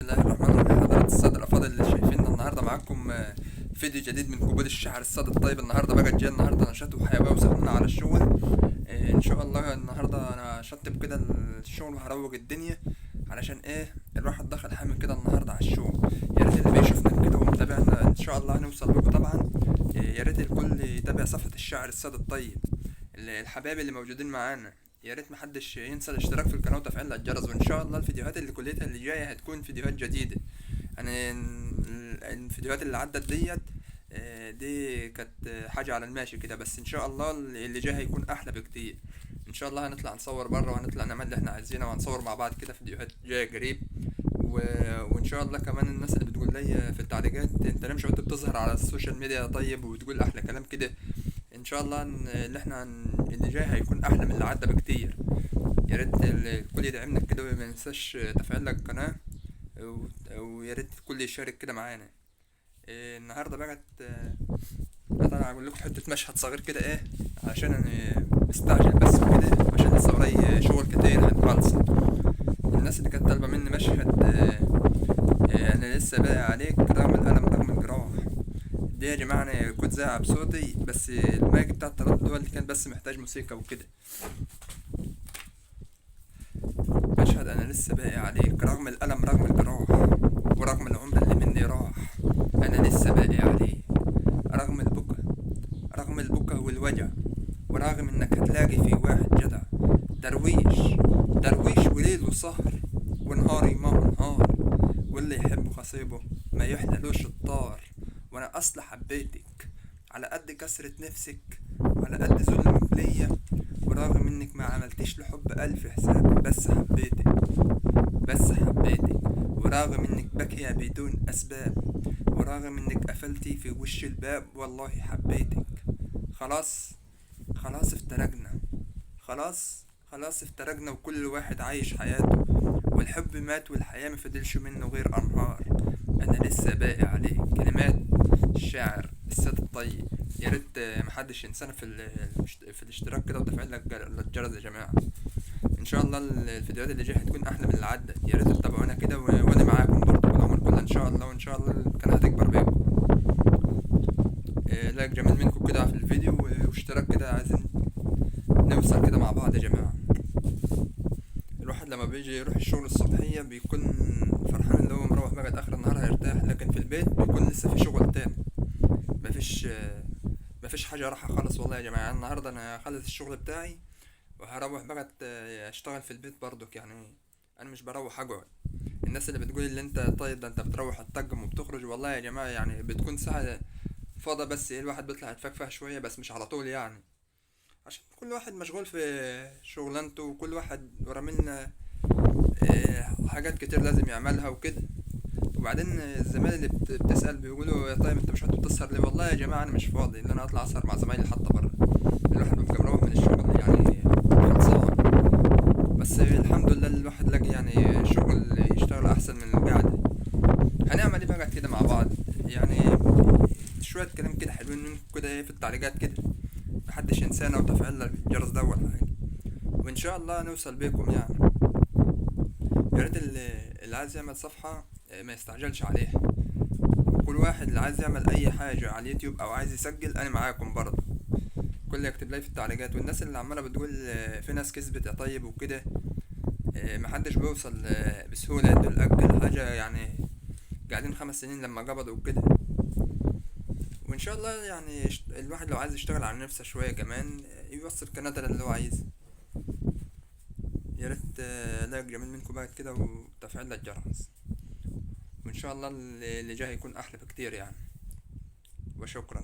الله الرحمن الرحيم. حضرة السادة الأفاضل اللي شايفيننا النهاردة معاكم فيديو جديد من قبول الشعر السادة الطيب. النهاردة بقى جاي النهاردة نشاط وحيوية وسخنة على الشغل. إن شاء الله النهاردة أنا شطب كده الشغل وهروج الدنيا علشان الواحد دخل حامل كده النهاردة على الشغل. يا ريت اللي بيشوفنا كده ومتابعنا إن شاء الله هنوصل بكم طبعا. يا ريت الكل يتابع صفحة الشاعر السادة الطيب. الحبايب اللي موجودين معانا يا ريت محدش ينسى الاشتراك في القناة وتفعيل الجرس، وان شاء الله الفيديوهات اللي كليتها اللي جاية هتكون فيديوهات جديدة. يعني الفيديوهات اللي عدت ديت دي كانت حاجة على الماشي كده، بس ان شاء الله اللي جاي هيكون احلى بكتير. ان شاء الله هنطلع نصور بره وهنطلع نعمل اللي احنا عايزينه وهنصور مع بعض كده فيديوهات جاية قريب. وان شاء الله كمان الناس اللي بتقول لي في التعليقات انت ليه مش وانت بتظهر على السوشيال ميديا طيب وبتقول احلى كلام كده، ان شاء الله اللي جاي هيكون احلى من اللي عدى بكتير. يا ريت الكل يدعمنا كده وما ينساش تفعيل القناه، ويا ريت الكل يشارك كده معانا. النهارده بقت انا هقول لكم حته مشهد صغير كده عشان انا مستعجل بس كده عشان لسه ورايا شغل كتير هنخلص. الناس اللي كانت طالبه مني مشهد انا لسه باقي عليك رغم الالم رغم الجراح. دي يا جماعة أنا كنت زايع بصوتي بس المايك بتاع التردد هو اللي كان بس محتاج موسيقى وكده. مشهد أنا لسه باقي عليك رغم الألم رغم الجراح، ورغم العمر اللي مني راح أنا لسه باقي عليك رغم البكا، رغم البكا والوجع، ورغم إنك هتلاقي في واحد جدع درويش، درويش وليل وسهر ونهاري ما هو نهار، واللي يحب خصيبه ما يحللوش الطار. وانا اصلا حبيتك على قد كسرة نفسك وعلى قد ظلمك ليا، ورغم انك ما عملتيش لحب الف حساب بس حبيتك، بس حبيتك، ورغم انك باكية بدون اسباب، ورغم انك قفلتي في وش الباب والله حبيتك. خلاص خلاص افترقنا، خلاص افترقنا وكل واحد عايش حياته، والحب مات والحياة مفضلش منه غير أنهار. أنا لسه باقي عليك. كلمات الشاعر السيد الطيب. يا ريت محدش ينسانا في الاشتراك كده وتفعيل الجرس يا جماعة. إن شاء الله الفيديوهات اللي جاية هتكون أحلى من اللي عدت. يا ريت تتابعونا كده وأنا معاكم برضه بالعمر كله إن شاء الله، وإن شاء الله القناة هتكبر بيكم. لايك جميل منكم كده في الفيديو واشتراك كده، عايزين نوصل كده مع بعض يا جماعة. الواحد لما بيجي يروح الشغل الصبحية بيكون فرحان اللي هو مروح بقى اخر النهار هيرتاح، لكن في البيت بيكون لسه في شغل تاني. مفيش مفيش حاجة راحة خالص والله يا جماعة. النهاردة انا هخلص الشغل بتاعي وهروح بقى اشتغل في البيت برضك. يعني انا مش بروح اقعد. الناس اللي بتقول اللي انت طيب ده انت بتروح تطقم وبتخرج، والله يا جماعة يعني بتكون ساعة فاضة بس الواحد بيطلع يتفكفها شوية بس مش على طول يعني، عشان كل واحد مشغول في شغلانته وكل واحد ورا منا حاجات كتير لازم يعملها وكده. وبعدين الزمايل اللي بتسأل بيقولوا يا طيب انت مش هتسهر ليه؟ والله يا جماعة انا مش فاضي ان انا اطلع اسهر مع زمايلي حتى بره. الواحد بيبقى مروح من الشغل يعني خلصان، بس الحمد لله الواحد لاقي يعني شغل يشتغل احسن من القعدة. هنعمل ايه بقى كده مع بعض يعني؟ شوية كلام كده حلوين منكم كده في التعليقات كده، محدش ينسانا وتفعيل الجرس ده ولا حاجة، وان شاء الله نوصل بيكم يعني. يا ريت اللي عايز يعمل صفحة ما يستعجلش عليها. كل واحد اللي عايز يعمل اي حاجة على اليوتيوب او عايز يسجل انا معاكم برضه. كل يكتب لي في التعليقات. والناس اللي عمالة بتقول في ناس كسبت يا طيب وكده، محدش بيوصل بسهولة. دول اجل حاجة يعني قاعدين 5 سنين لما قبضوا وكده. وان شاء الله يعني الواحد لو عايز يشتغل على نفسه شوية كمان يوصل قناة اللي هو عايزه. يا ريت لايك جميل منكم بقى كده وتفعيل الجرس، وان شاء الله اللي جاي يكون احلى بكتير يعني. وشكرا.